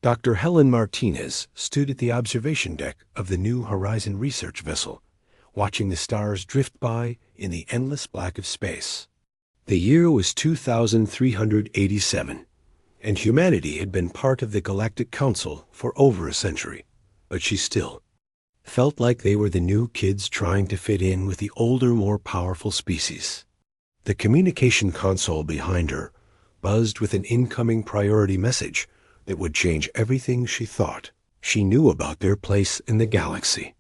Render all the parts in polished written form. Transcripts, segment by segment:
Dr. Helen Martinez stood at the observation deck of the New Horizon research vessel, watching the stars drift by in the endless black of space. The year was 2387, and humanity had been part of the Galactic Council for over a century, but she still felt like they were the new kids trying to fit in with the older, more powerful species. The communication console behind her buzzed with an incoming priority message that would change everything she thought she knew about their place in the galaxy.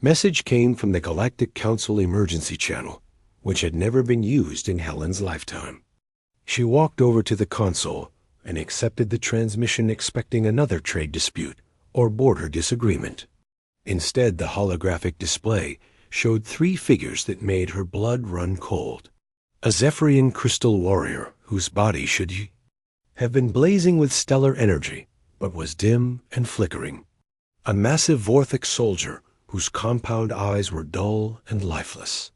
Message came from the Galactic Council Emergency Channel, which had never been used in Helen's lifetime. She walked over to the console and accepted the transmission, expecting another trade dispute or border disagreement. Instead, the holographic display showed three figures that made her blood run cold. A Zephyrian crystal warrior whose body should have been blazing with stellar energy, but was dim and flickering. A massive Vorthic soldier whose compound eyes were dull and lifeless.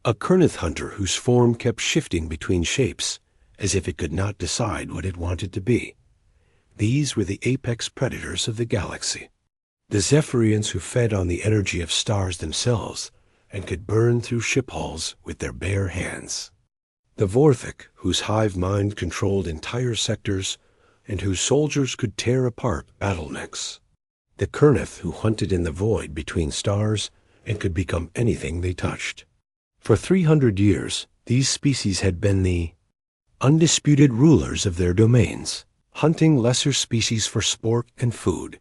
A Kernith hunter whose form kept shifting between shapes, as if it could not decide what it wanted to be. These were the apex predators of the galaxy. The Zephyrians who fed on the energy of stars themselves and could burn through ship hulls with their bare hands. The Vorthic, whose hive mind controlled entire sectors and whose soldiers could tear apart battlenecks. The Kernith, who hunted in the void between stars and could become anything they touched. For 300 years, these species had been the undisputed rulers of their domains, hunting lesser species for sport and food.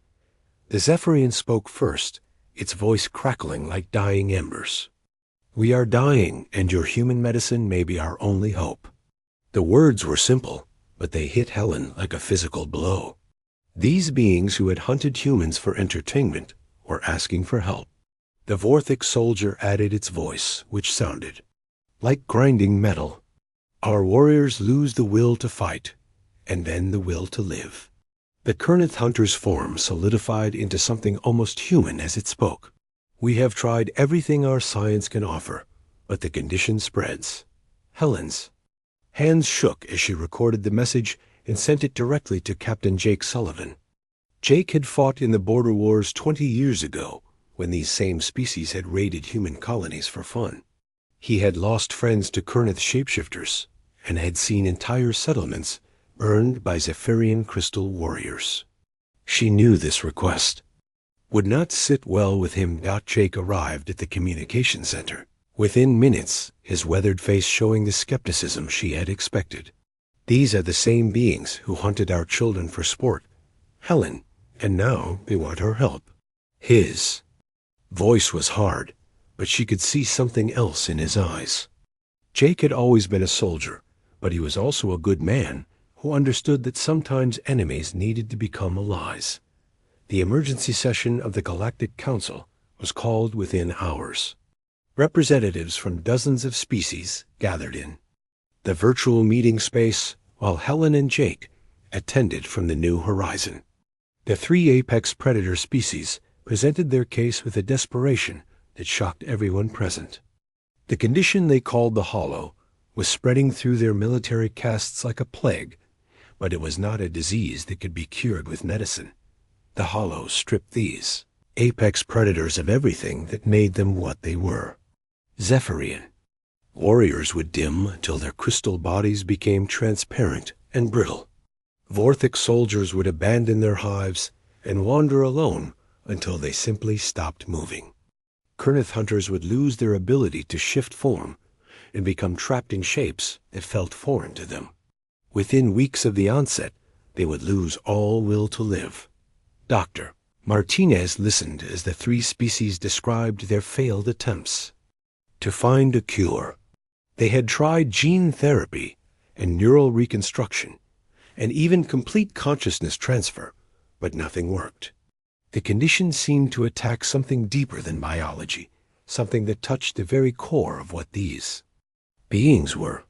The Zephyrian spoke first, its voice crackling like dying embers. "We are dying, and your human medicine may be our only hope." The words were simple, but they hit Helen like a physical blow. These beings who had hunted humans for entertainment were asking for help. The Vorthic soldier added its voice, which sounded like grinding metal. "Our warriors lose the will to fight, and then the will to live." The Kernith hunter's form solidified into something almost human as it spoke. "We have tried everything our science can offer, but the condition spreads." Helen's hands shook as she recorded the message and sent it directly to Captain Jake Sullivan. Jake had fought in the border wars 20 years ago, when these same species had raided human colonies for fun. He had lost friends to Kernith shapeshifters and had seen entire settlements burned by Zephyrian crystal warriors. She knew this request would not sit well with him. Jake arrived at the communication center, within minutes, his weathered face showing the skepticism she had expected. "These are the same beings who hunted our children for sport, Helen, and now they want our help." His voice was hard, but she could see something else in his eyes. Jake had always been a soldier, but he was also a good man who understood that sometimes enemies needed to become allies. The emergency session of the Galactic Council was called within hours. Representatives from dozens of species gathered in the virtual meeting space, while Helen and Jake attended from the New Horizon. The three apex predator species presented their case with a desperation that shocked everyone present. The condition they called the Hollow was spreading through their military castes like a plague, but it was not a disease that could be cured with medicine. The Hollow stripped these apex predators of everything that made them what they were. Zephyrian warriors would dim until their crystal bodies became transparent and brittle. Vorthic soldiers would abandon their hives and wander alone until they simply stopped moving. Kernith hunters would lose their ability to shift form and become trapped in shapes that felt foreign to them. Within weeks of the onset, they would lose all will to live. Dr. Martinez listened as the three species described their failed attempts to find a cure. They had tried gene therapy and neural reconstruction, and even complete consciousness transfer, but nothing worked. The condition seemed to attack something deeper than biology, something that touched the very core of what these beings were.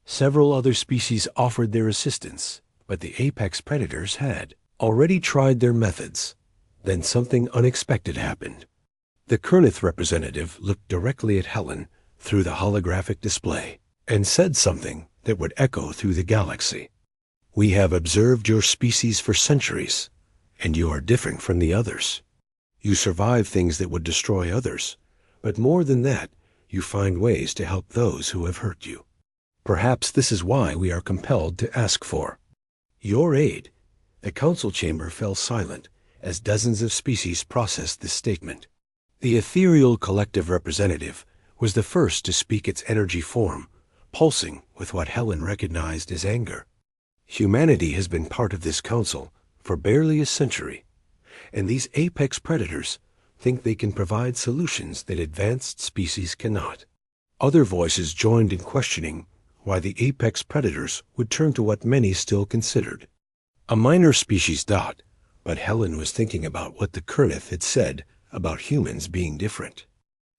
Several other species offered their assistance, but the apex predators had already tried their methods. Then something unexpected happened. The Kernith representative looked directly at Helen through the holographic display and said something that would echo through the galaxy. "We have observed your species for centuries, and you are different from the others. You survive things that would destroy others, but more than that, you find ways to help those who have hurt you. Perhaps this is why we are compelled to ask for your aid." The council chamber fell silent as dozens of species processed this statement. The ethereal collective representative was the first to speak its energy form, pulsing with what Helen recognized as anger. "Humanity has been part of this council for barely a century, and these apex predators think they can provide solutions that advanced species cannot." Other voices joined in questioning why the apex predators would turn to what many still considered a minor species. But Helen was thinking about what the Kernith had said about humans being different.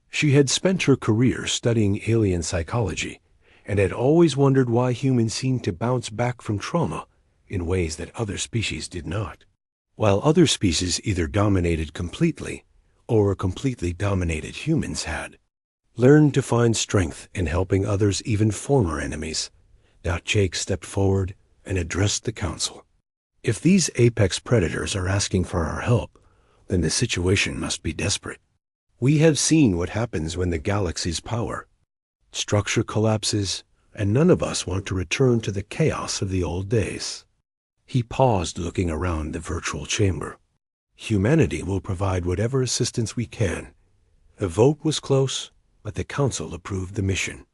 She had spent her career studying alien psychology and had always wondered why humans seemed to bounce back from trauma in ways that other species did not. While other species either dominated completely or completely dominated, humans had learned to find strength in helping others, even former enemies. Jake stepped forward and addressed the council. "If these apex predators are asking for our help, then the situation must be desperate. We have seen what happens when the galaxy's power structure collapses, and none of us want to return to the chaos of the old days." He paused, looking around the virtual chamber. "Humanity will provide whatever assistance we can." The vote was close, but the council approved the mission.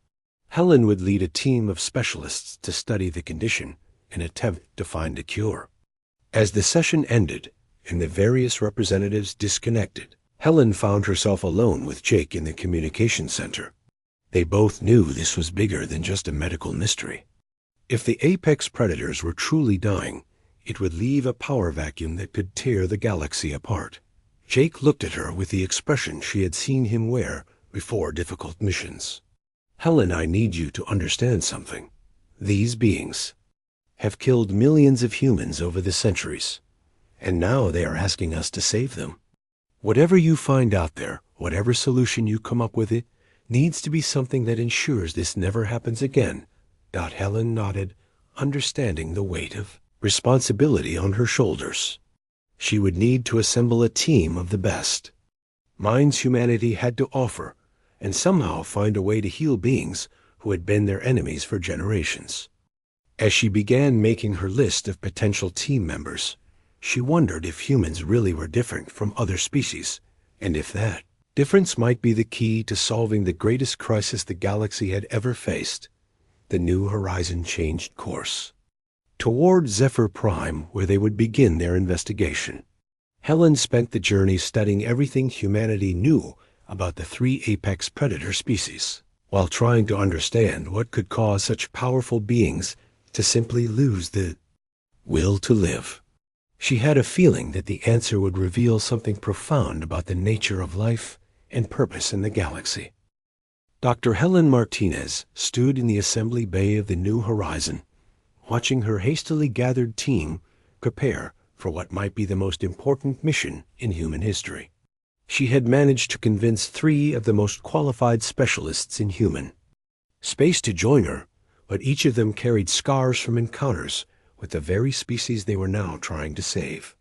Helen would lead a team of specialists to study the condition and attempt to find a cure. As the session ended and the various representatives disconnected, Helen found herself alone with Jake in the communication center. They both knew this was bigger than just a medical mystery. If the apex predators were truly dying, it would leave a power vacuum that could tear the galaxy apart. Jake looked at her with the expression she had seen him wear before difficult missions. "Helen, I need you to understand something. These beings have killed millions of humans over the centuries, and now they are asking us to save them. Whatever you find out there, whatever solution you come up with, it needs to be something that ensures this never happens again." Helen nodded, understanding the weight of responsibility on her shoulders. She would need to assemble a team of the best minds humanity had to offer, and somehow find a way to heal beings who had been their enemies for generations. As she began making her list of potential team members, she wondered if humans really were different from other species, and if that difference might be the key to solving the greatest crisis the galaxy had ever faced. The New Horizon changed course toward Zephyr Prime, where they would begin their investigation. Helen spent the journey studying everything humanity knew about the three apex predator species, while trying to understand what could cause such powerful beings to simply lose the will to live. She had a feeling that the answer would reveal something profound about the nature of life and purpose in the galaxy. Dr. Helen Martinez stood in the assembly bay of the New Horizon, watching her hastily gathered team prepare for what might be the most important mission in human history. She had managed to convince 3 of the most qualified specialists in human space to join her, but each of them carried scars from encounters with the very species they were now trying to save.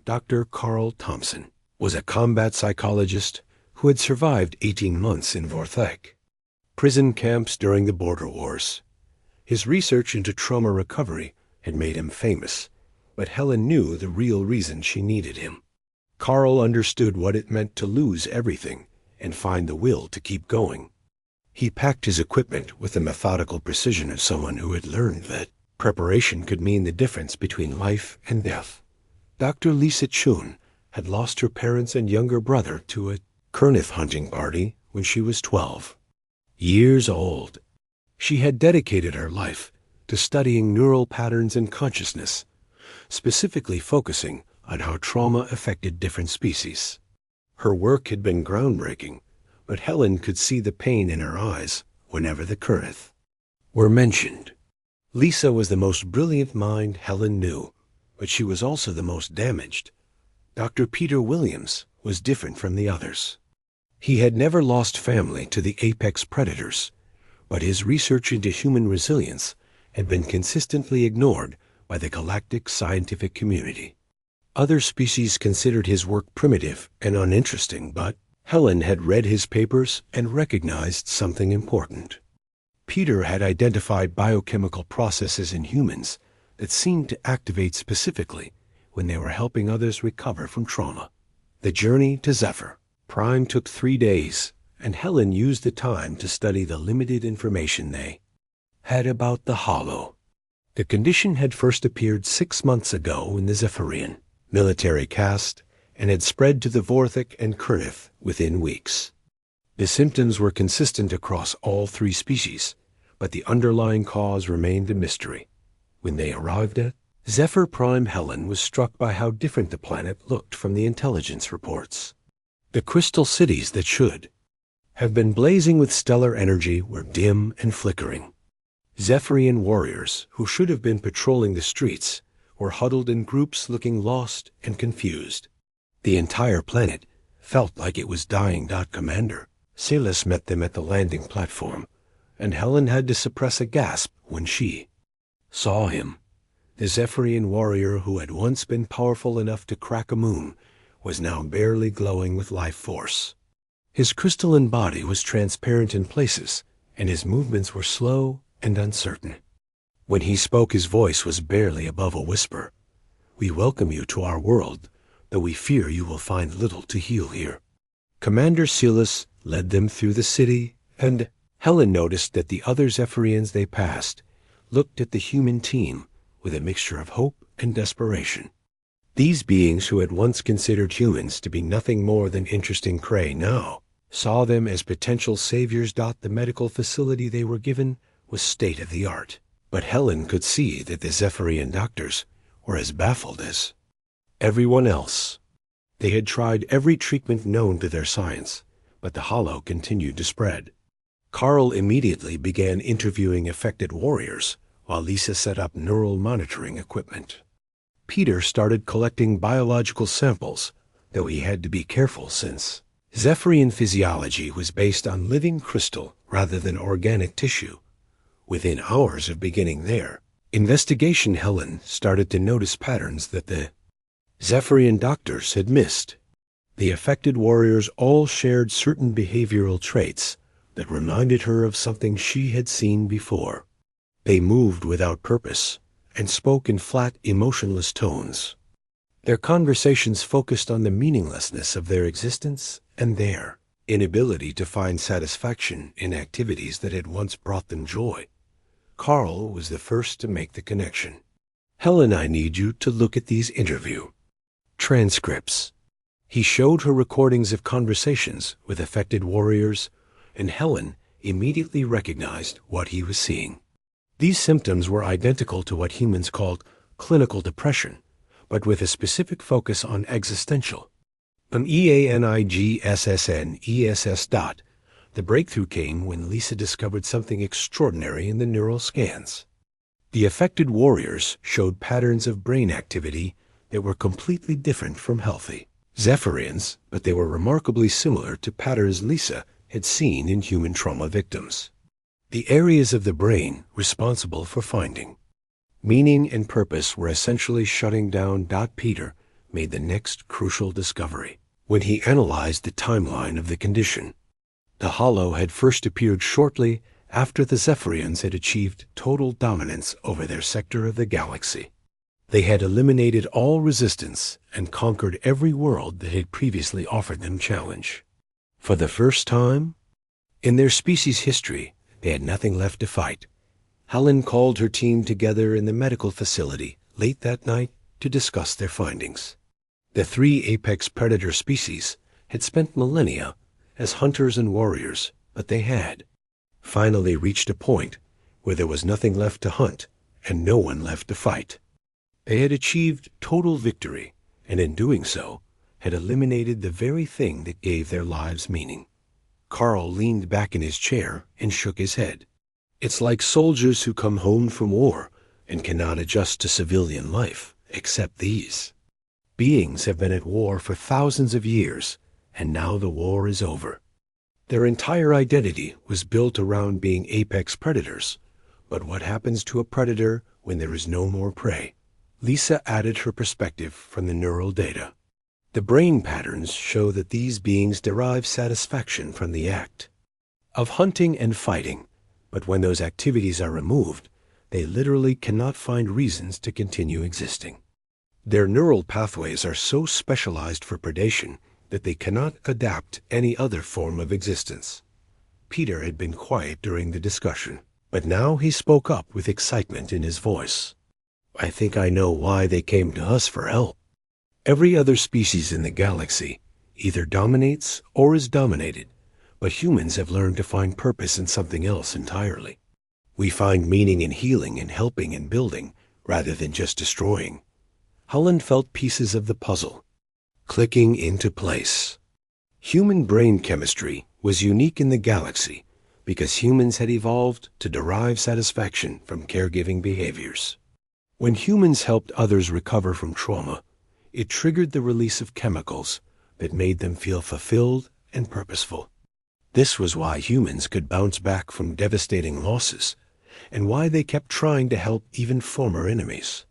Dr. Carl Thompson was a combat psychologist who had survived 18 months in Vorthek prison camps during the border wars. His research into trauma recovery had made him famous, but Helen knew the real reason she needed him. Carl understood what it meant to lose everything and find the will to keep going. He packed his equipment with the methodical precision of someone who had learned that preparation could mean the difference between life and death. Dr. Lisa Chun had lost her parents and younger brother to a Kernith hunting party when she was 12 years old. She had dedicated her life to studying neural patterns and consciousness, specifically focusing on how trauma affected different species. Her work had been groundbreaking, but Helen could see the pain in her eyes whenever the Kernith were mentioned. Lisa was the most brilliant mind Helen knew, but she was also the most damaged. Dr. Peter Williams was different from the others. He had never lost family to the apex predators, but his research into human resilience had been consistently ignored by the galactic scientific community. Other species considered his work primitive and uninteresting, but Helen had read his papers and recognized something important. Peter had identified biochemical processes in humans that seemed to activate specifically when they were helping others recover from trauma. The journey to Zephyr Prime took 3 days, and Helen used the time to study the limited information they had about the Hollow. The condition had first appeared 6 months ago in the Zephyrian military caste and had spread to the Vorthik and Kernith within weeks. The symptoms were consistent across all 3 species, but the underlying cause remained a mystery. When they arrived at Zephyr Prime, Helen was struck by how different the planet looked from the intelligence reports. The crystal cities that should have been blazing with stellar energy were dim and flickering. Zephyrian warriors, who should have been patrolling the streets, were huddled in groups looking lost and confused. The entire planet felt like it was dying. Commander Silas met them at the landing platform, and Helen had to suppress a gasp when she saw him. The Zephyrian warrior who had once been powerful enough to crack a moon was now barely glowing with life force. His crystalline body was transparent in places, and his movements were slow and uncertain. When he spoke, his voice was barely above a whisper. "We welcome you to our world, though we fear you will find little to heal here." Commander Silas led them through the city, and Helen noticed that the other Zephyrians they passed looked at the human team with a mixture of hope and desperation. These beings who had once considered humans to be nothing more than interesting prey now saw them as potential saviors. The medical facility they were given was state-of-the-art, but Helen could see that the Zephyrian doctors were as baffled as everyone else. They had tried every treatment known to their science, but the Hollow continued to spread. Carl immediately began interviewing affected warriors, while Lisa set up neural monitoring equipment. Peter started collecting biological samples, though he had to be careful since Zephyrian physiology was based on living crystal rather than organic tissue. Within hours of beginning their investigation, Helen started to notice patterns that the Zephyrian doctors had missed. The affected warriors all shared certain behavioral traits that reminded her of something she had seen before. They moved without purpose and spoke in flat, emotionless tones. Their conversations focused on the meaninglessness of their existence and their inability to find satisfaction in activities that had once brought them joy. Carl was the first to make the connection. "Helen, I need you to look at these interview transcripts." He showed her recordings of conversations with affected warriors, and Helen immediately recognized what he was seeing. These symptoms were identical to what humans called clinical depression, but with a specific focus on existential. From EANIGSSNESS. The breakthrough came when Lisa discovered something extraordinary in the neural scans. The affected warriors showed patterns of brain activity that were completely different from healthy Zephyrians, but they were remarkably similar to patterns Lisa had seen in human trauma victims. The areas of the brain responsible for finding meaning and purpose were essentially shutting down. Peter made the next crucial discovery when he analyzed the timeline of the condition. The Hollow had first appeared shortly after the Zephyrians had achieved total dominance over their sector of the galaxy. They had eliminated all resistance and conquered every world that had previously offered them challenge. For the first time in their species' history, they had nothing left to fight. Helen called her team together in the medical facility late that night to discuss their findings. The 3 apex predator species had spent millennia as hunters and warriors, but they had finally reached a point where there was nothing left to hunt and no one left to fight. They had achieved total victory, and in doing so, had eliminated the very thing that gave their lives meaning. Carl leaned back in his chair and shook his head. "It's like soldiers who come home from war and cannot adjust to civilian life, except these beings have been at war for thousands of years, and now the war is over. Their entire identity was built around being apex predators, but what happens to a predator when there is no more prey? Lisa added her perspective from the neural data. The brain patterns show that these beings derive satisfaction from the act of hunting and fighting, but when those activities are removed, they literally cannot find reasons to continue existing. Their neural pathways are so specialized for predation that they cannot adapt any other form of existence. Peter had been quiet during the discussion, but now he spoke up with excitement in his voice. I think I know why they came to us for help. Every other species in the galaxy either dominates or is dominated, but humans have learned to find purpose in something else entirely. We find meaning in healing and helping and building, rather than just destroying. Helen felt pieces of the puzzle clicking into place. Human brain chemistry was unique in the galaxy because humans had evolved to derive satisfaction from caregiving behaviors. When humans helped others recover from trauma, it triggered the release of chemicals that made them feel fulfilled and purposeful. This was why humans could bounce back from devastating losses, and why they kept trying to help even former enemies.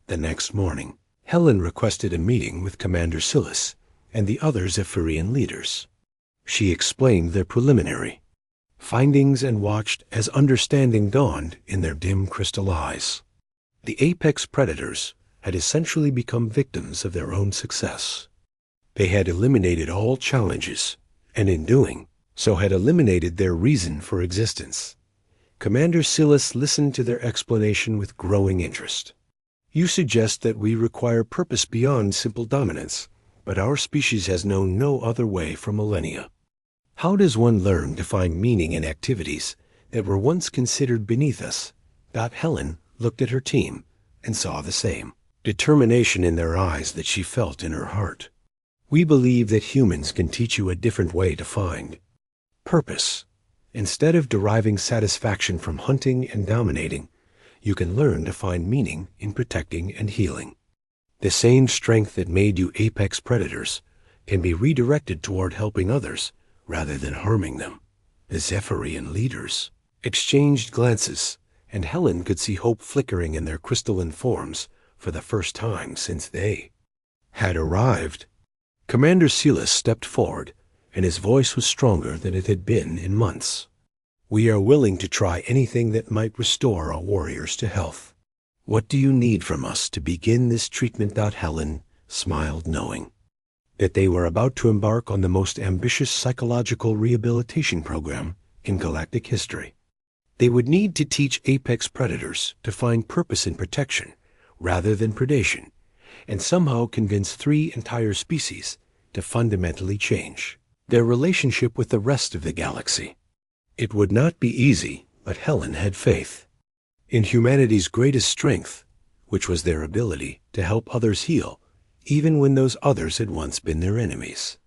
The next morning, Helen requested a meeting with Commander Silas and the other Zephyrian leaders. She explained their preliminary findings and watched as understanding dawned in their dim crystal eyes. The apex predators had essentially become victims of their own success. They had eliminated all challenges, and in doing so had eliminated their reason for existence. Commander Silas listened to their explanation with growing interest. You suggest that we require purpose beyond simple dominance, but our species has known no other way for millennia. How does one learn to find meaning in activities that were once considered beneath us? Helen looked at her team and saw the same determination in their eyes that she felt in her heart. We believe that humans can teach you a different way to find purpose. Instead of deriving satisfaction from hunting and dominating, you can learn to find meaning in protecting and healing. The same strength that made you apex predators can be redirected toward helping others rather than harming them. The Zephyrian leaders exchanged glances, and Helen could see hope flickering in their crystalline forms for the first time since they had arrived. Commander Silas stepped forward, and his voice was stronger than it had been in months. We are willing to try anything that might restore our warriors to health. What do you need from us to begin this treatment? Helen smiled, knowing that they were about to embark on the most ambitious psychological rehabilitation program in galactic history. They would need to teach apex predators to find purpose in protection rather than predation, and somehow convince 3 entire species to fundamentally change their relationship with the rest of the galaxy. It would not be easy, but Helen had faith in humanity's greatest strength, which was their ability to help others heal, even when those others had once been their enemies.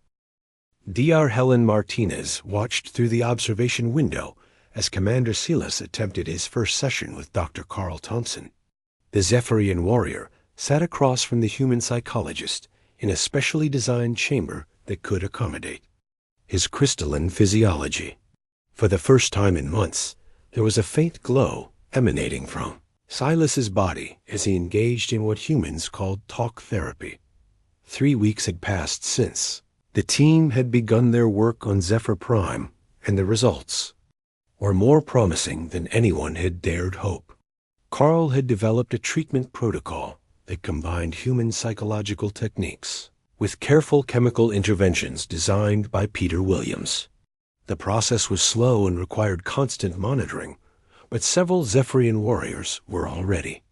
Dr. Helen Martinez watched through the observation window as Commander Silas attempted his first session with Dr. Carl Thompson. The Zephyrian warrior sat across from the human psychologist in a specially designed chamber that could accommodate his crystalline physiology. For the first time in months, there was a faint glow emanating from Silas's body as he engaged in what humans called talk therapy. 3 weeks had passed since the team had begun their work on Zephyr Prime, and the results were more promising than anyone had dared hope. Carl had developed a treatment protocol that combined human psychological techniques with careful chemical interventions designed by Peter Williams. The process was slow and required constant monitoring, but several Zephyrian warriors were already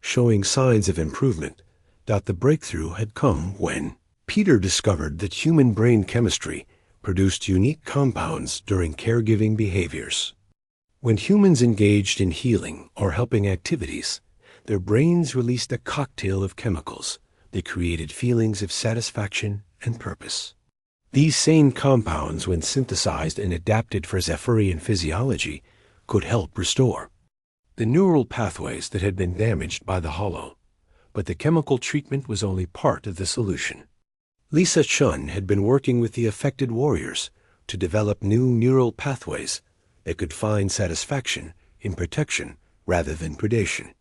showing signs of improvement. The breakthrough had come when Peter discovered that human brain chemistry produced unique compounds during caregiving behaviors. When humans engaged in healing or helping activities, their brains released a cocktail of chemicals that created feelings of satisfaction and purpose. These same compounds, when synthesized and adapted for Zephyrian physiology, could help restore the neural pathways that had been damaged by the hollow. But the chemical treatment was only part of the solution. Lisa Chun had been working with the affected warriors to develop new neural pathways that could find satisfaction in protection rather than predation.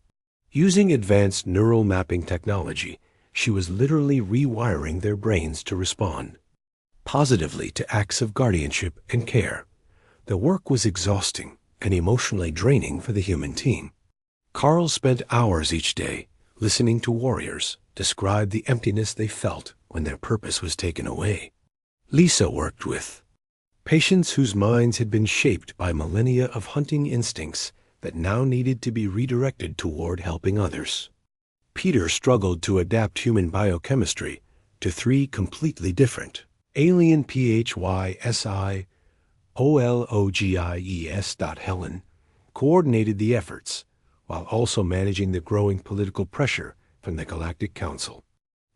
Using advanced neural mapping technology, she was literally rewiring their brains to respond positively to acts of guardianship and care. The work was exhausting and emotionally draining for the human team. Carl spent hours each day listening to warriors describe the emptiness they felt when their purpose was taken away. Lisa worked with patients whose minds had been shaped by millennia of hunting instincts that now needed to be redirected toward helping others. Peter struggled to adapt human biochemistry to three completely different alien HFY Sciologis. Helen coordinated the efforts while also managing the growing political pressure from the Galactic Council.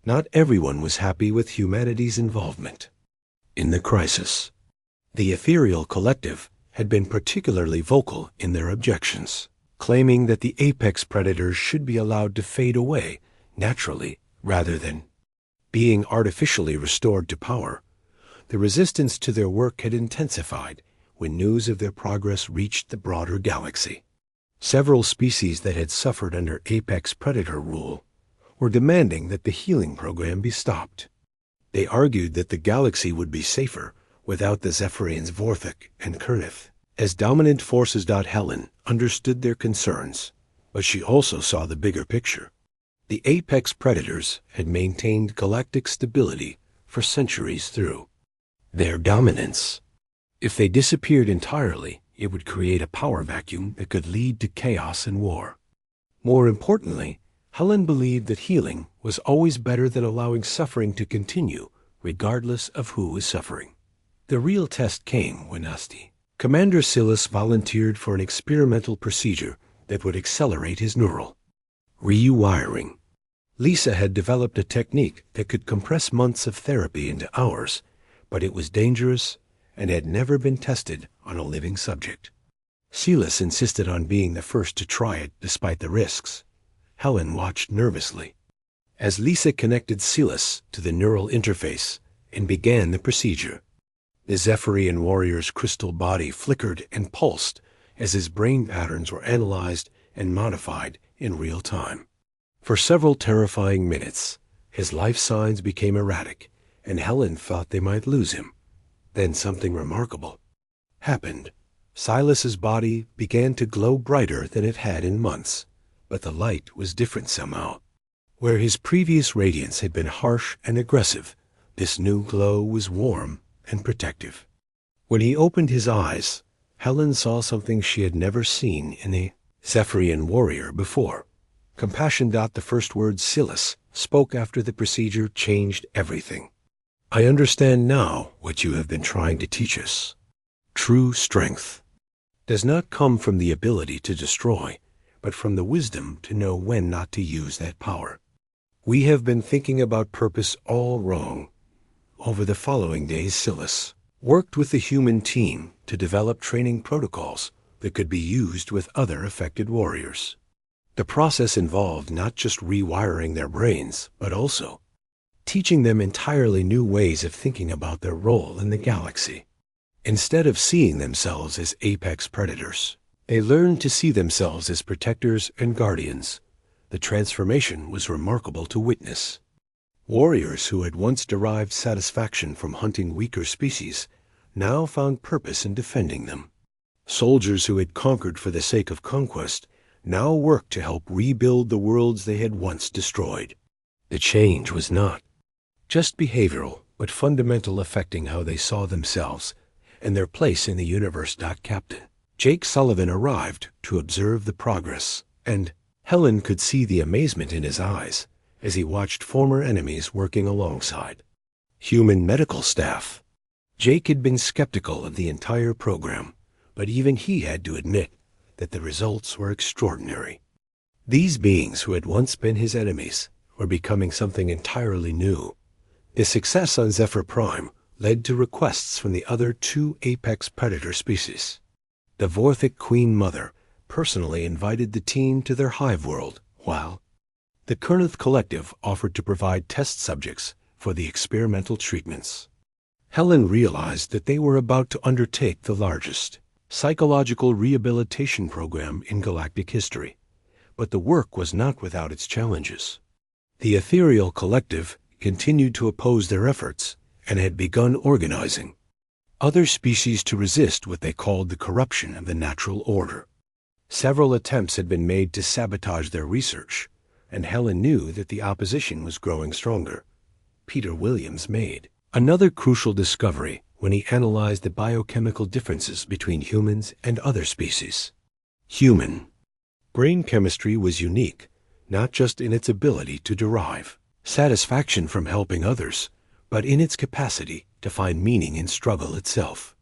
Not everyone was happy with humanity's involvement in the crisis. The Ethereal Collective had been particularly vocal in their objections, claiming that the apex predators should be allowed to fade away naturally rather than being artificially restored to power. The resistance to their work had intensified when news of their progress reached the broader galaxy. Several species that had suffered under apex predator rule were demanding that the healing program be stopped. They argued that the galaxy would be safer without the Zephyrians Vorthik and Kernith as dominant forces. Helen understood their concerns, but she also saw the bigger picture. The apex predators had maintained galactic stability for centuries through their dominance. If they disappeared entirely, it would create a power vacuum that could lead to chaos and war. More importantly, Helen believed that healing was always better than allowing suffering to continue, regardless of who was suffering. The real test came when Commander Silas volunteered for an experimental procedure that would accelerate his neural rewiring. Lisa had developed a technique that could compress months of therapy into hours, but it was dangerous and had never been tested on a living subject. Silas insisted on being the first to try it despite the risks. Helen watched nervously as Lisa connected Silas to the neural interface and began the procedure. The Zephyrian warrior's crystal body flickered and pulsed as his brain patterns were analyzed and modified in real time. For several terrifying minutes, his life signs became erratic, and Helen thought they might lose him. Then something remarkable happened. Silas's body began to glow brighter than it had in months, but the light was different somehow. Where his previous radiance had been harsh and aggressive, this new glow was warm and protective. When he opened his eyes, Helen saw something she had never seen in a Zephyrian warrior before. Compassion. The first word Silas spoke after the procedure changed everything. I understand now what you have been trying to teach us. True strength does not come from the ability to destroy, but from the wisdom to know when not to use that power. We have been thinking about purpose all wrong. Over the following days, Silas worked with the human team to develop training protocols that could be used with other affected warriors. The process involved not just rewiring their brains, but also teaching them entirely new ways of thinking about their role in the galaxy. Instead of seeing themselves as apex predators, they learned to see themselves as protectors and guardians. The transformation was remarkable to witness. Warriors who had once derived satisfaction from hunting weaker species now found purpose in defending them. Soldiers who had conquered for the sake of conquest now worked to help rebuild the worlds they had once destroyed. The change was not just behavioral, but fundamental, affecting how they saw themselves and their place in the universe. Captain Jake Sullivan arrived to observe the progress, and Helen could see the amazement in his eyes as he watched former enemies working alongside human medical staff. Jake had been skeptical of the entire program, but even he had to admit that the results were extraordinary. These beings who had once been his enemies were becoming something entirely new. The success on Zephyr Prime led to requests from the other two apex predator species. The Vorthik Queen Mother personally invited the team to their hive world, while the Kernith Collective offered to provide test subjects for the experimental treatments. Helen realized that they were about to undertake the largest psychological rehabilitation program in galactic history, But the work was not without its challenges. The ethereal collective continued to oppose their efforts and had begun organizing other species to resist what they called the corruption of the natural order. Several attempts had been made to sabotage their research, and Helen knew that the opposition was growing stronger. Peter Williams made another crucial discovery when he analyzed the biochemical differences between humans and other species. Human brain chemistry was unique, not just in its ability to derive satisfaction from helping others, but in its capacity to find meaning in struggle itself.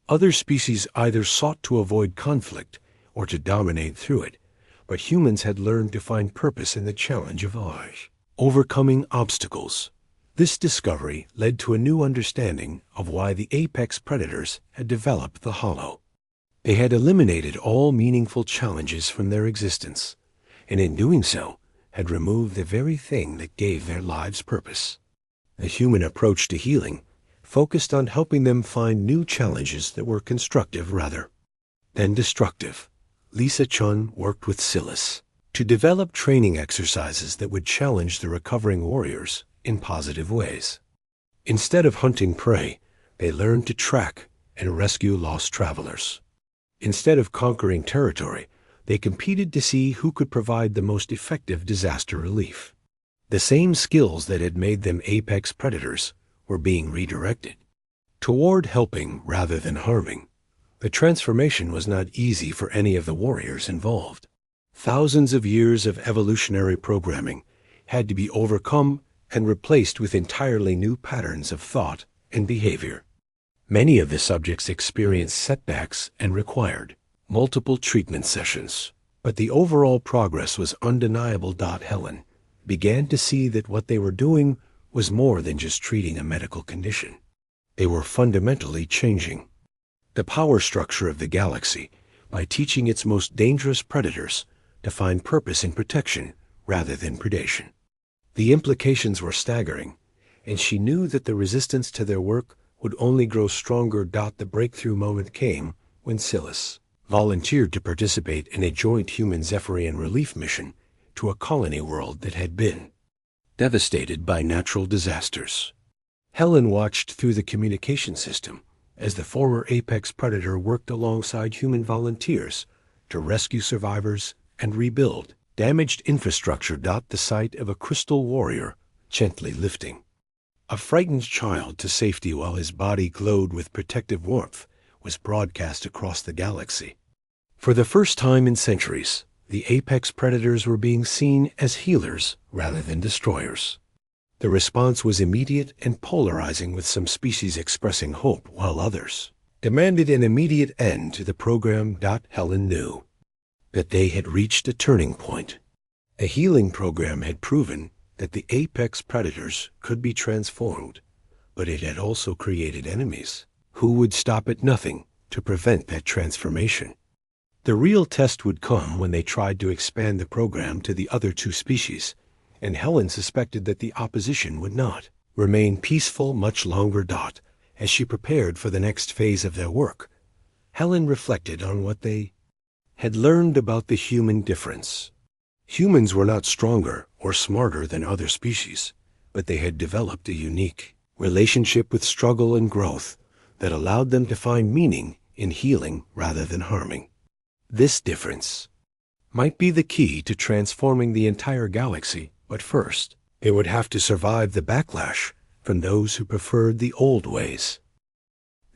Other species either sought to avoid conflict or to dominate through it, but humans had learned to find purpose in the challenge of overcoming obstacles. This discovery led to a new understanding of why the apex predators had developed the hollow. They had eliminated all meaningful challenges from their existence, and in doing so, had removed the very thing that gave their lives purpose. The human approach to healing focused on helping them find new challenges that were constructive rather than destructive. Lisa Chun worked with Silas to develop training exercises that would challenge the recovering warriors in positive ways. Instead of hunting prey, they learned to track and rescue lost travelers. Instead of conquering territory, they competed to see who could provide the most effective disaster relief. The same skills that had made them apex predators were being redirected toward helping rather than harming. The transformation was not easy for any of the warriors involved. Thousands of years of evolutionary programming had to be overcome and replaced with entirely new patterns of thought and behavior. Many of the subjects experienced setbacks and required multiple treatment sessions, but the overall progress was undeniable. Helen began to see that what they were doing was more than just treating a medical condition. They were fundamentally changing the power structure of the galaxy by teaching its most dangerous predators to find purpose in protection rather than predation. The implications were staggering, and she knew that the resistance to their work would only grow stronger. The breakthrough moment came when Silas volunteered to participate in a joint human Zephyrian relief mission to a colony world that had been devastated by natural disasters. Helen watched through the communication system as the former apex predator worked alongside human volunteers to rescue survivors and rebuild damaged infrastructure. The sight of a crystal warrior gently lifting a frightened child to safety while his body glowed with protective warmth was broadcast across the galaxy. For the first time in centuries, the apex predators were being seen as healers rather than destroyers. The response was immediate and polarizing, with some species expressing hope while others demanded an immediate end to the program. Helen knew that they had reached a turning point. A healing program had proven that the apex predators could be transformed, but it had also created enemies who would stop at nothing to prevent that transformation. The real test would come when they tried to expand the program to the other two species, and Helen suspected that the opposition would not remain peaceful much longer. As she prepared for the next phase of their work, Helen reflected on what they had learned about the human difference. Humans were not stronger or smarter than other species, but they had developed a unique relationship with struggle and growth that allowed them to find meaning in healing rather than harming. This difference might be the key to transforming the entire galaxy, but first, it would have to survive the backlash from those who preferred the old ways.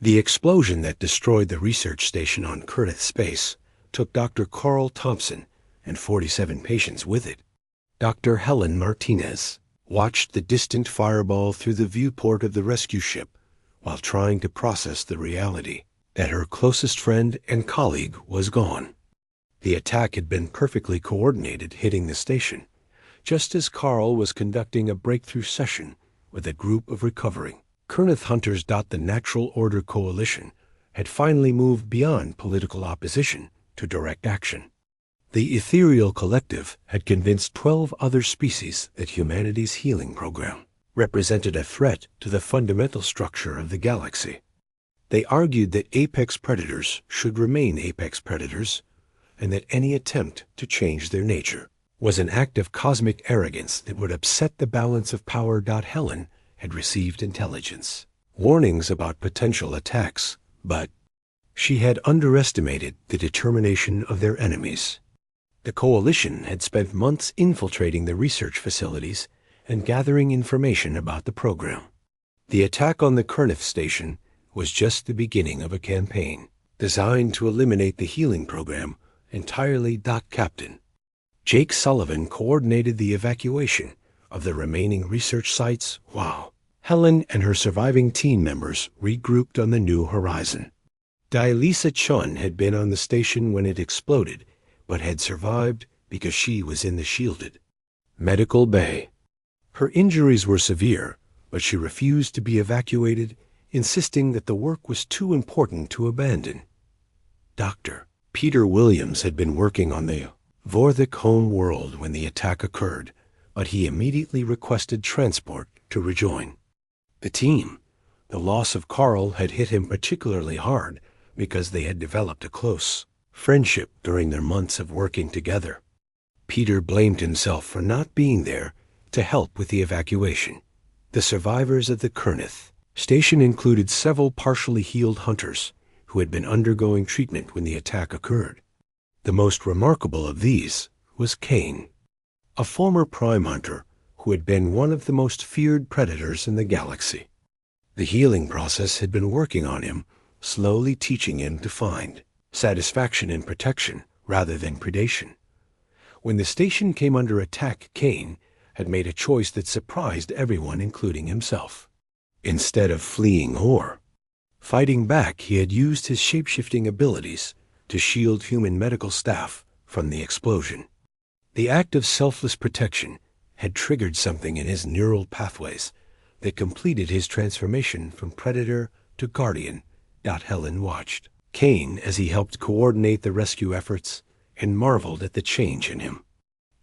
The explosion that destroyed the research station on Kurtith Space took Dr. Carl Thompson and 47 patients with it. Dr. Helen Martinez watched the distant fireball through the viewport of the rescue ship while trying to process the reality that her closest friend and colleague was gone. The attack had been perfectly coordinated, hitting the station just as Carl was conducting a breakthrough session with a group of recovering Kurtith hunters. The Natural Order Coalition had finally moved beyond political opposition to direct action. The ethereal collective had convinced 12 other species that humanity's healing program represented a threat to the fundamental structure of the galaxy. They argued that apex predators should remain apex predators, and that any attempt to change their nature was an act of cosmic arrogance that would upset the balance of power. Helen had received intelligence, warnings about potential attacks, but she had underestimated the determination of their enemies. The Coalition had spent months infiltrating the research facilities and gathering information about the program. The attack on the Kernith station was just the beginning of a campaign designed to eliminate the healing program entirely. Captain Jake Sullivan coordinated the evacuation of the remaining research sites while Helen and her surviving team members regrouped on the new horizon. Lisa Chun had been on the station when it exploded, but had survived because she was in the shielded medical bay. Her injuries were severe, but she refused to be evacuated, insisting that the work was too important to abandon. Dr. Peter Williams had been working on the Vorthik home world when the attack occurred, but he immediately requested transport to rejoin the team. The loss of Carl had hit him particularly hard because they had developed a close friendship during their months of working together. Peter blamed himself for not being there to help with the evacuation. The survivors of the Kernith station included several partially healed hunters who had been undergoing treatment when the attack occurred. The most remarkable of these was Kane, a former prime hunter who had been one of the most feared predators in the galaxy. The healing process had been working on him, slowly teaching him to find satisfaction in protection rather than predation. When the station came under attack, Kane had made a choice that surprised everyone, including himself. Instead of fleeing or fighting back, he had used his shape-shifting abilities to shield human medical staff from the explosion. The act of selfless protection had triggered something in his neural pathways that completed his transformation from predator to guardian. Helen watched Kane as he helped coordinate the rescue efforts and marveled at the change in him.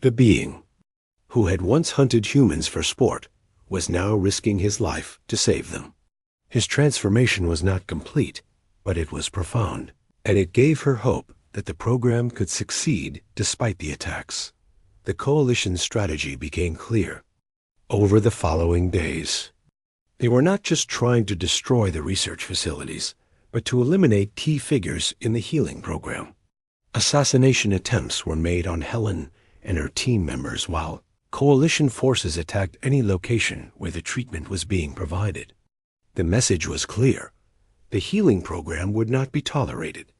The being, who had once hunted humans for sport, was now risking his life to save them. His transformation was not complete, but it was profound, and it gave her hope that the program could succeed despite the attacks. The Coalition's strategy became clear. Over the following days, they were not just trying to destroy the research facilities, but to eliminate key figures in the healing program. Assassination attempts were made on Helen and her team members, while Coalition forces attacked any location where the treatment was being provided. The message was clear. The healing program would not be tolerated.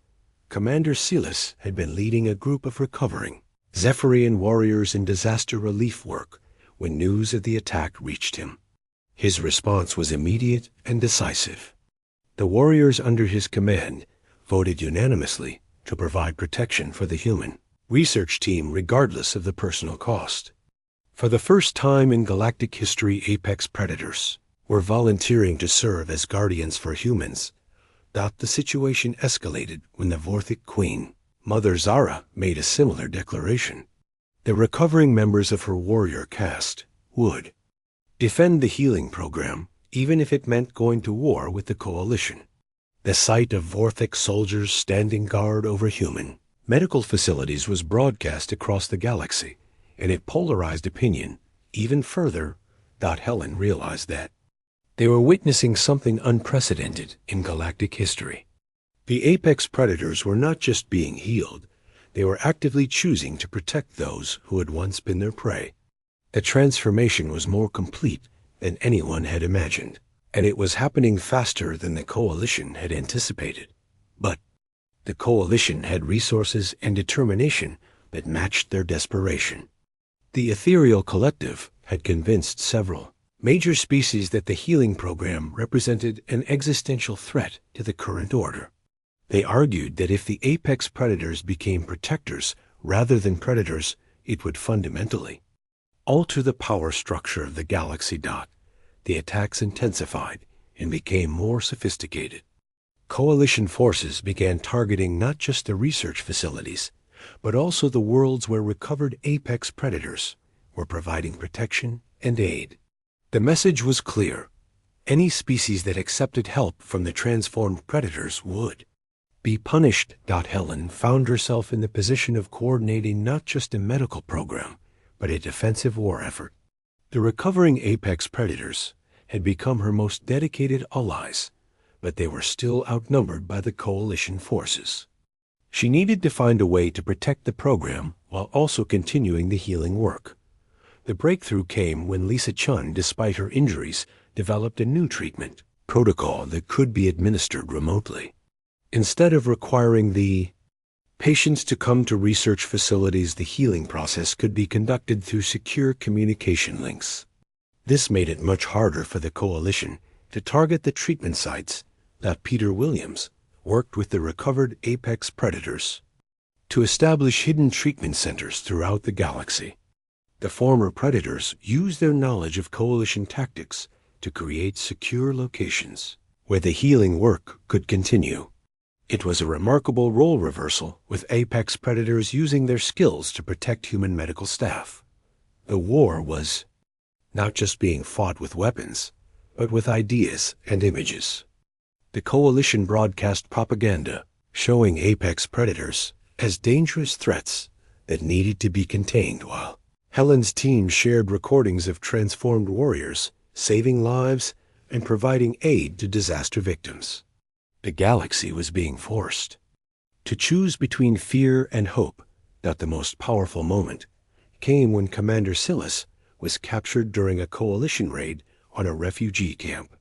Commander Silas had been leading a group of recovering Zephyrian warriors in disaster relief work when news of the attack reached him. His response was immediate and decisive. The warriors under his command voted unanimously to provide protection for the human research team regardless of the personal cost. For the first time in galactic history, apex predators were volunteering to serve as guardians for humans. The situation escalated when the Vorthik Queen, Mother Zara, made a similar declaration. The recovering members of her warrior caste would defend the healing program, even if it meant going to war with the Coalition. The sight of Vorthik soldiers standing guard over human medical facilities was broadcast across the galaxy, and it polarized opinion even further. Helen realized that they were witnessing something unprecedented in galactic history. The apex predators were not just being healed, they were actively choosing to protect those who had once been their prey. The transformation was more complete than anyone had imagined, and it was happening faster than the Coalition had anticipated. But the Coalition had resources and determination that matched their desperation. The Ethereal Collective had convinced several major species that the healing program represented an existential threat to the current order. They argued that if the apex predators became protectors rather than predators, it would fundamentally alter the power structure of the galaxy. The attacks intensified and became more sophisticated. Coalition forces began targeting not just the research facilities, but also the worlds where recovered apex predators were providing protection and aid. The message was clear. Any species that accepted help from the transformed predators would Be punished. Helen found herself in the position of coordinating not just a medical program, but a defensive war effort. The recovering apex predators had become her most dedicated allies, but they were still outnumbered by the coalition forces. She needed to find a way to protect the program while also continuing the healing work. The breakthrough came when Lisa Chun, despite her injuries, developed a new treatment protocol that could be administered remotely. Instead of requiring the patients to come to research facilities, the healing process could be conducted through secure communication links. This made it much harder for the coalition to target the treatment sites. Peter Williams worked with the recovered apex predators to establish hidden treatment centers throughout the galaxy. The former predators used their knowledge of coalition tactics to create secure locations where the healing work could continue. It was a remarkable role reversal, with apex predators using their skills to protect human medical staff. The war was not just being fought with weapons, but with ideas and images. The coalition broadcast propaganda showing apex predators as dangerous threats that needed to be contained, while Helen's team shared recordings of transformed warriors saving lives and providing aid to disaster victims. The galaxy was being forced to choose between fear and hope. The most powerful moment came when Commander Silas was captured during a coalition raid on a refugee camp.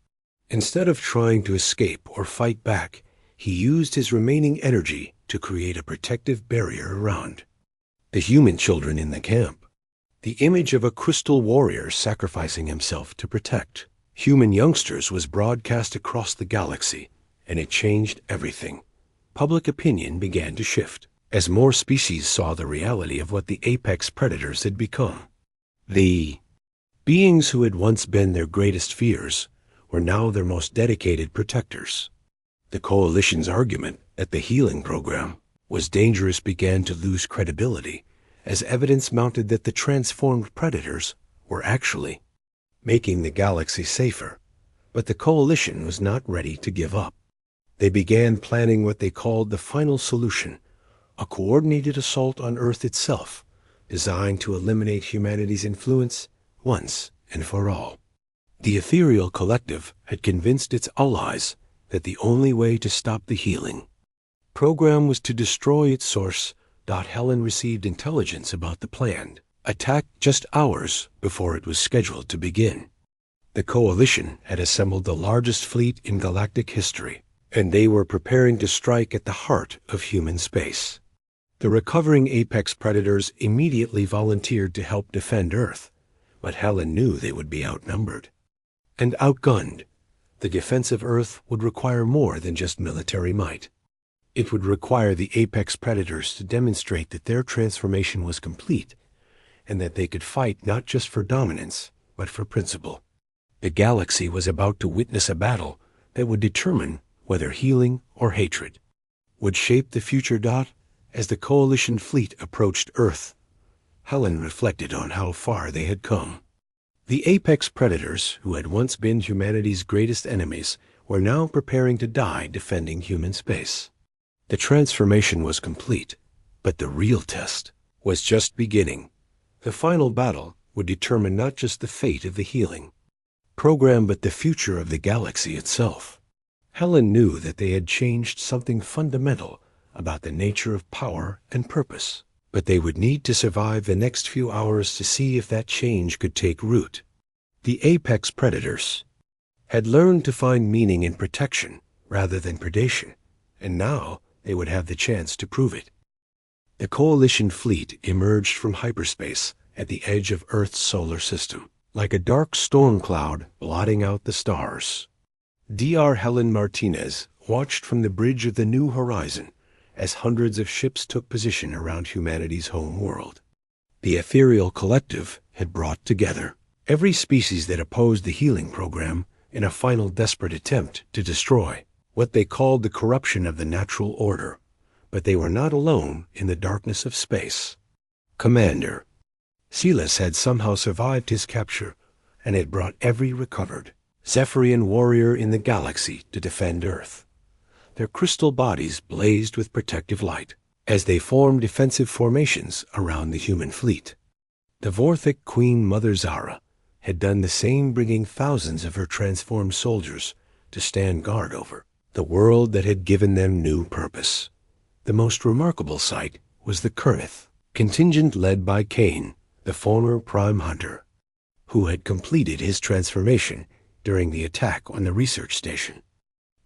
Instead of trying to escape or fight back, he used his remaining energy to create a protective barrier around the human children in the camp. The image of a crystal warrior sacrificing himself to protect human youngsters was broadcast across the galaxy, and it changed everything. Public opinion began to shift as more species saw the reality of what the apex predators had become. The beings who had once been their greatest fears were now their most dedicated protectors. The coalition's argument that the healing program was dangerous began to lose credibility as evidence mounted that the transformed predators were actually making the galaxy safer. But the coalition was not ready to give up. They began planning what they called the final solution, a coordinated assault on Earth itself, designed to eliminate humanity's influence once and for all. The ethereal collective had convinced its allies that the only way to stop the healing program was to destroy its source. Helen received intelligence about the planned attack just hours before it was scheduled to begin. The coalition had assembled the largest fleet in galactic history, and they were preparing to strike at the heart of human space. The recovering apex predators immediately volunteered to help defend Earth, but Helen knew they would be outnumbered and outgunned. The defense of Earth would require more than just military might. It would require the apex predators to demonstrate that their transformation was complete and that they could fight not just for dominance, but for principle. The galaxy was about to witness a battle that would determine whether healing or hatred would shape the future. As the coalition fleet approached Earth, Helen reflected on how far they had come. The apex predators, who had once been humanity's greatest enemies, were now preparing to die defending human space. The transformation was complete, but the real test was just beginning. The final battle would determine not just the fate of the healing program, but the future of the galaxy itself. Helen knew that they had changed something fundamental about the nature of power and purpose, but they would need to survive the next few hours to see if that change could take root. The apex predators had learned to find meaning in protection rather than predation, and now they would have the chance to prove it. The coalition fleet emerged from hyperspace at the edge of Earth's solar system, like a dark storm cloud blotting out the stars. Dr. Helen Martinez watched from the bridge of the New Horizon as hundreds of ships took position around humanity's home world. The ethereal collective had brought together every species that opposed the healing program in a final desperate attempt to destroy what they called the corruption of the natural order. But they were not alone in the darkness of space. Commander Silas had somehow survived his capture and had brought every recovered Zephyrian warrior in the galaxy to defend Earth. Their crystal bodies blazed with protective light as they formed defensive formations around the human fleet. The Vorthic Queen Mother Zara had done the same, bringing thousands of her transformed soldiers to stand guard over the world that had given them new purpose. The most remarkable sight was the Kernith contingent led by Kane, the former Prime Hunter, who had completed his transformation during the attack on the research station.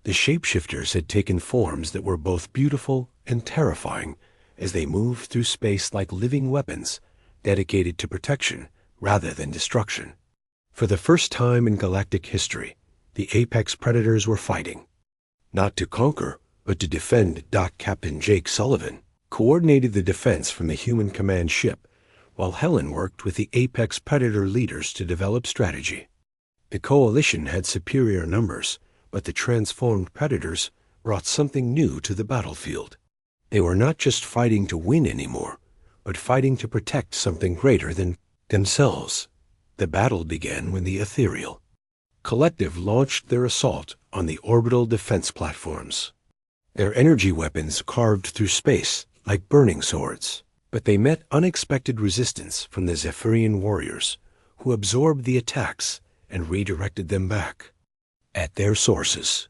The shapeshifters had taken forms that were both beautiful and terrifying as they moved through space like living weapons dedicated to protection rather than destruction. For the first time in galactic history, the apex predators were fighting, not to conquer, but to defend. Captain Jake Sullivan coordinated the defense from the human command ship, while Helen worked with the apex predator leaders to develop strategy. The coalition had superior numbers, but the transformed predators brought something new to the battlefield. They were not just fighting to win anymore, but fighting to protect something greater than themselves. The battle began when the Ethereal Collective launched their assault on the orbital defense platforms. Their energy weapons carved through space like burning swords, but they met unexpected resistance from the Zephyrian warriors, who absorbed the attacks and redirected them back at their sources.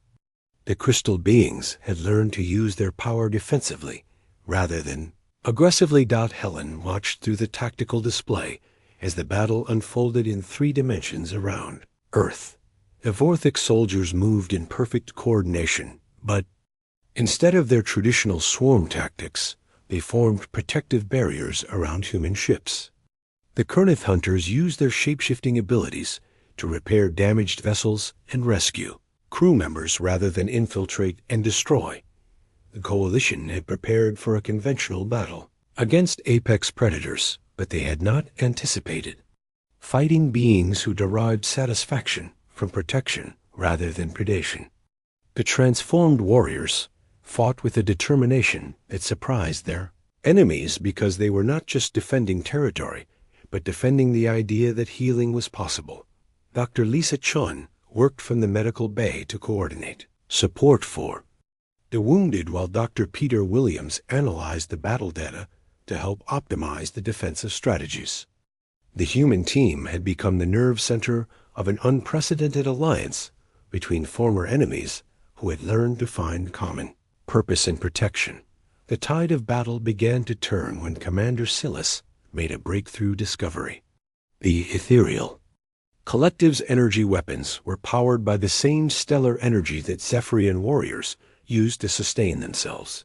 The crystal beings had learned to use their power defensively rather than aggressively. Helen watched through the tactical display as the battle unfolded in 3 dimensions around Earth. The Vorthic soldiers moved in perfect coordination, but instead of their traditional swarm tactics, they formed protective barriers around human ships. The Kernith hunters used their shape-shifting abilities to repair damaged vessels and rescue crew members rather than infiltrate and destroy. The coalition had prepared for a conventional battle against apex predators, but they had not anticipated fighting beings who derived satisfaction from protection rather than predation. The transformed warriors fought with a determination that surprised their enemies because they were not just defending territory, but defending the idea that healing was possible. Dr. Lisa Chun worked from the medical bay to coordinate support for the wounded, while Dr. Peter Williams analyzed the battle data to help optimize the defensive strategies. The human team had become the nerve center of an unprecedented alliance between former enemies who had learned to find common purpose and protection. The tide of battle began to turn when Commander Silas made a breakthrough discovery. The Ethereal Collective's energy weapons were powered by the same stellar energy that Zephyrian warriors used to sustain themselves.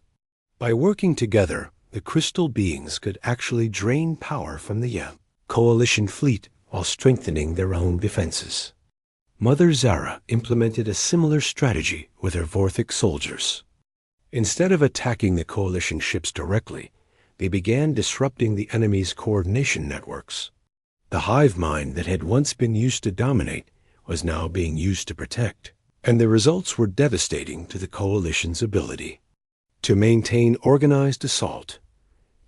By working together, the crystal beings could actually drain power from the coalition fleet while strengthening their own defenses. Mother Zara implemented a similar strategy with her Vorthic soldiers. Instead of attacking the coalition ships directly, they began disrupting the enemy's coordination networks. The hive mind that had once been used to dominate was now being used to protect, and the results were devastating to the coalition's ability to maintain organized assault.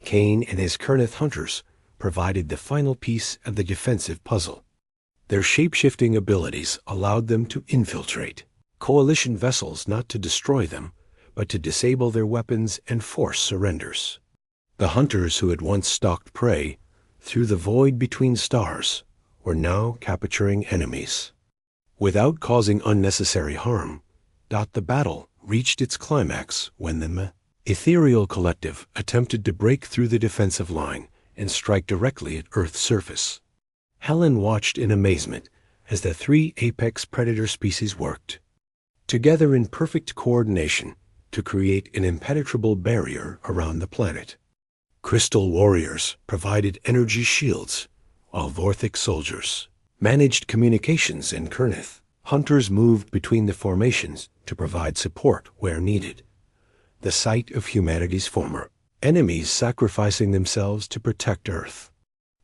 Kane and his Kernith hunters provided the final piece of the defensive puzzle. Their shape-shifting abilities allowed them to infiltrate coalition vessels, not to destroy them, but to disable their weapons and force surrenders. The hunters who had once stalked prey through the void between stars were now capturing enemies without causing unnecessary harm. The battle reached its climax when the Ethereal Collective attempted to break through the defensive line and strike directly at Earth's surface. Helen watched in amazement as the 3 apex predator species worked together in perfect coordination to create an impenetrable barrier around the planet. Crystal warriors provided energy shields, while Vorthic soldiers managed communications, and Kernith hunters moved between the formations to provide support where needed. The sight of humanity's former enemies sacrificing themselves to protect Earth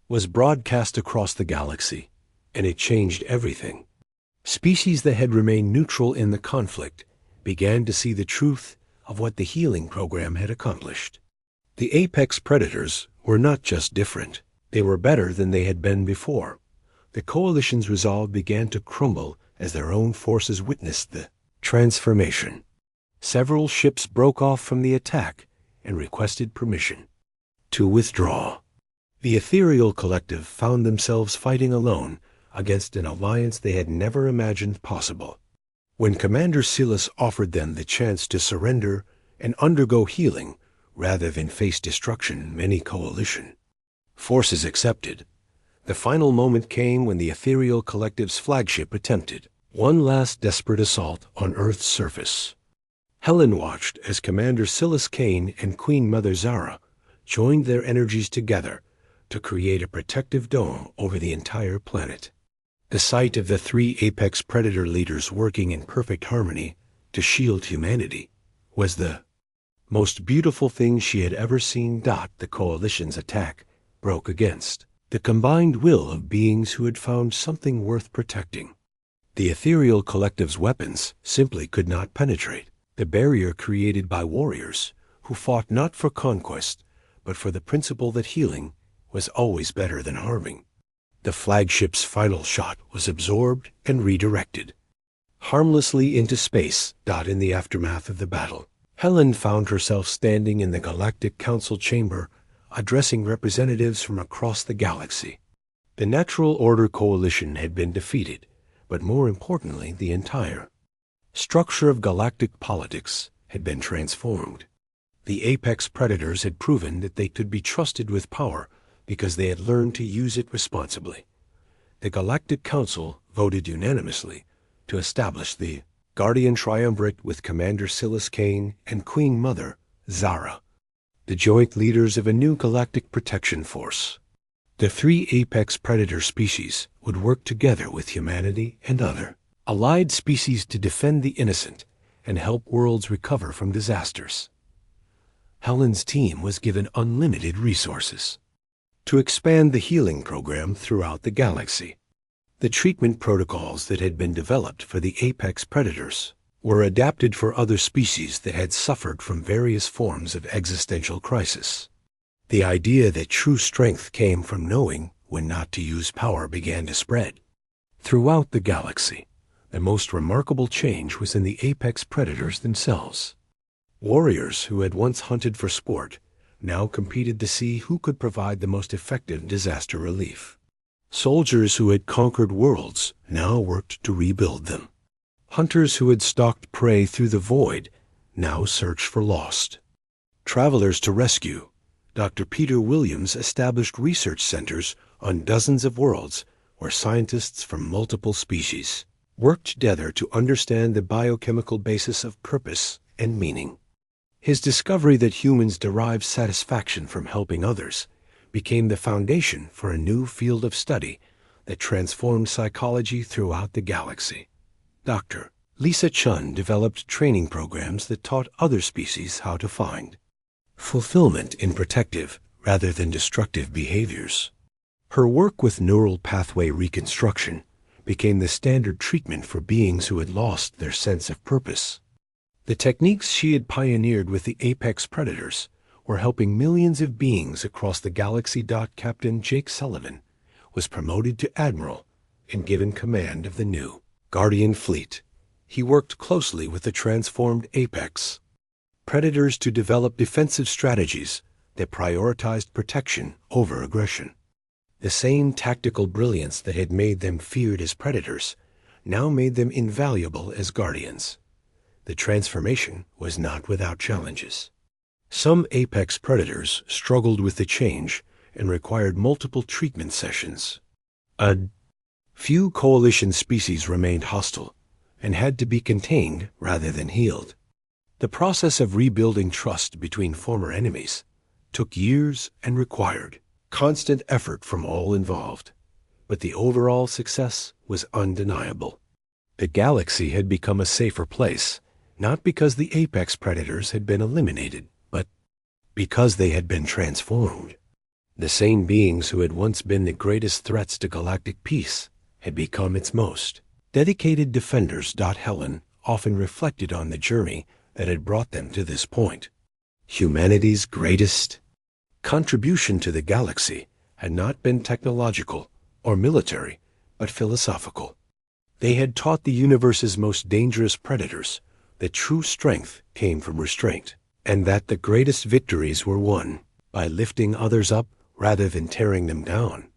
was broadcast across the galaxy, and it changed everything. Species that had remained neutral in the conflict began to see the truth of what the healing program had accomplished. The apex predators were not just different, they were better than they had been before. The coalition's resolve began to crumble as their own forces witnessed the transformation. Several ships broke off from the attack and requested permission to withdraw. The ethereal collective found themselves fighting alone against an alliance they had never imagined possible. When Commander Silas offered them the chance to surrender and undergo healing rather than face destruction, many coalition forces accepted. The final moment came when the ethereal collective's flagship attempted one last desperate assault on Earth's surface. Helen watched as Commander Silas Kane and Queen Mother Zara joined their energies together to create a protective dome over the entire planet. The sight of the three apex predator leaders working in perfect harmony to shield humanity was the most beautiful thing she had ever seen. The coalition's attack broke against the combined will of beings who had found something worth protecting. The ethereal collective's weapons simply could not penetrate the barrier created by warriors who fought not for conquest, but for the principle that healing was always better than harming. The flagship's final shot was absorbed and redirected harmlessly into space. In the aftermath of the battle, Helen found herself standing in the Galactic Council chamber, addressing representatives from across the galaxy. The Natural Order Coalition had been defeated, but more importantly, the entire structure of galactic politics had been transformed. The apex predators had proven that they could be trusted with power because they had learned to use it responsibly. The Galactic Council voted unanimously to establish the Guardian Triumvirate with Commander Silas Kane and Queen Mother Zara, the joint leaders of a new galactic protection force. The three apex predator species would work together with humanity and other allied species to defend the innocent and help worlds recover from disasters. Helen's team was given unlimited resources to expand the healing program throughout the galaxy. The treatment protocols that had been developed for the apex predators were adapted for other species that had suffered from various forms of existential crisis. The idea that true strength came from knowing when not to use power began to spread throughout the galaxy. The most remarkable change was in the apex predators themselves. Warriors who had once hunted for sport now competed to see who could provide the most effective disaster relief. Soldiers who had conquered worlds now worked to rebuild them. Hunters who had stalked prey through the void now searched for lost travelers to rescue. Dr. Peter Williams established research centers on dozens of worlds where scientists from multiple species worked together to understand the biochemical basis of purpose and meaning. His discovery that humans derive satisfaction from helping others became the foundation for a new field of study that transformed psychology throughout the galaxy. Dr. Lisa Chun developed training programs that taught other species how to find fulfillment in protective rather than destructive behaviors. Her work with neural pathway reconstruction became the standard treatment for beings who had lost their sense of purpose. The techniques she had pioneered with the apex predators were helping millions of beings across the galaxy. Captain Jake Sullivan was promoted to admiral and given command of the new Guardian fleet. He worked closely with the transformed apex predators to develop defensive strategies that prioritized protection over aggression. The same tactical brilliance that had made them feared as predators now made them invaluable as guardians. The transformation was not without challenges. Some apex predators struggled with the change and required multiple treatment sessions. A few coalition species remained hostile and had to be contained rather than healed. The process of rebuilding trust between former enemies took years and required constant effort from all involved, but the overall success was undeniable. The galaxy had become a safer place, not because the apex predators had been eliminated, but because they had been transformed. The same beings who had once been the greatest threats to galactic peace had become its most dedicated defenders. Helen often reflected on the journey that had brought them to this point. Humanity's greatest contribution to the galaxy had not been technological or military, but philosophical. They had taught the universe's most dangerous predators that true strength came from restraint, and that the greatest victories were won by lifting others up rather than tearing them down.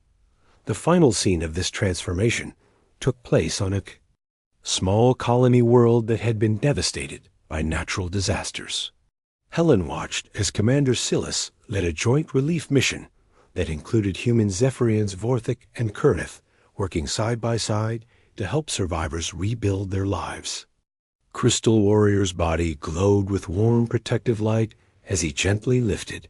The final scene of this transformation took place on a small colony world that had been devastated by natural disasters. Helen watched as Commander Silas led a joint relief mission that included human Zephyrians Vorthik and Kernith working side by side to help survivors rebuild their lives. Crystal Warrior's body glowed with warm protective light as he gently lifted